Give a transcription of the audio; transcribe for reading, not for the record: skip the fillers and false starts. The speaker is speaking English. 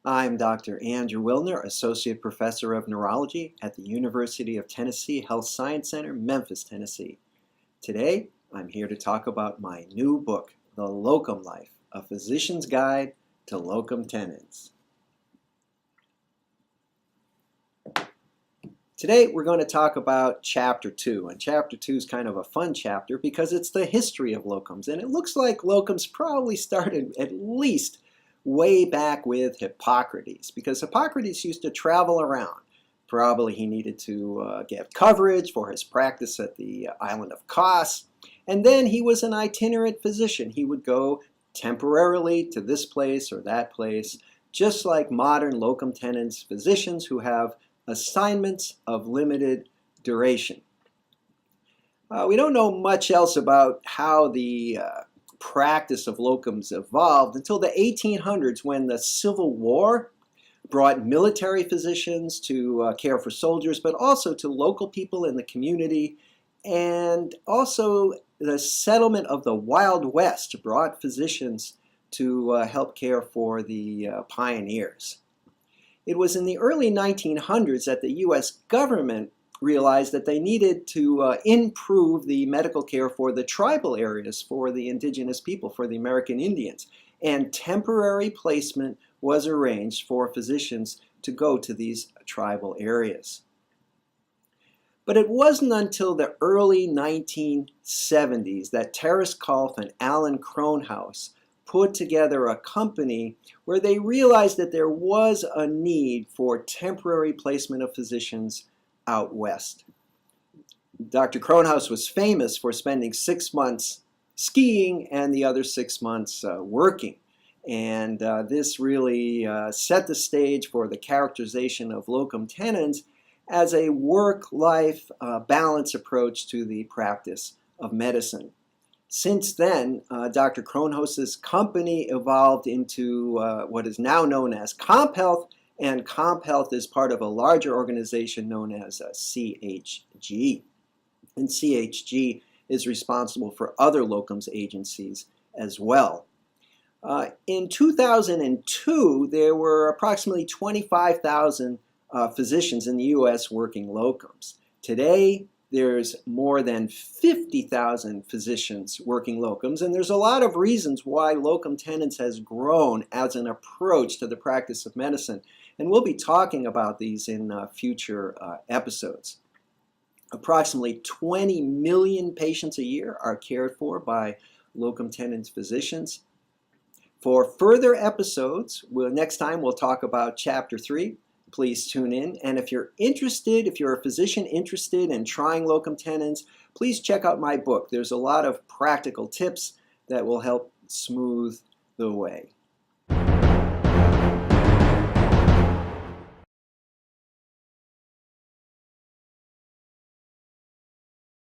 I'm Dr. Andrew Wilner, Associate Professor of Neurology at the University of Tennessee Health Science Center, Memphis, Tennessee. Today, I'm here to talk about my new book, The Locum Life, A Physician's Guide to Locum Tenens. Today, we're going to talk about Chapter 2, and Chapter 2 is kind of a fun chapter because it's the history of locums, and it looks like locums probably started at least way back with Hippocrates, because Hippocrates used to travel around. Probably he needed to get coverage for his practice at the island of Kos, and then he was an itinerant physician. He would go temporarily to this place or that place, just like modern locum tenens physicians who have assignments of limited duration. We don't know much else about how the practice of locums evolved until the 1800s, when the Civil War brought military physicians to care for soldiers, but also to local people in the community, and also the settlement of the Wild West brought physicians to help care for the pioneers. It was in the early 1900s that the U.S. government realized that they needed to improve the medical care for the tribal areas, for the indigenous people, for the American Indians. And temporary placement was arranged for physicians to go to these tribal areas. But it wasn't until the early 1970s that Terence Kolff and Alan Kronhaus put together a company where they realized that there was a need for temporary placement of physicians out west. Dr. Kronhaus was famous for spending 6 months skiing and the other 6 months working. And this really set the stage for the characterization of locum tenens as a work-life balance approach to the practice of medicine. Since then, Dr. Kronhaus's company evolved into what is now known as CompHealth, and CompHealth is part of a larger organization known as CHG. And CHG is responsible for other locums agencies as well. In 2002, there were approximately 25,000 physicians in the U.S. working locums. Today, there's more than 50,000 physicians working locums, and there's a lot of reasons why locum tenens has grown as an approach to the practice of medicine, and we'll be talking about these in future episodes. Approximately 20 million patients a year are cared for by locum tenens physicians. For further episodes, next time we'll talk about Chapter 3. Please tune in, and if you're interested, if you're a physician interested in trying locum tenens, please check out my book. There's a lot of practical tips that will help smooth the way.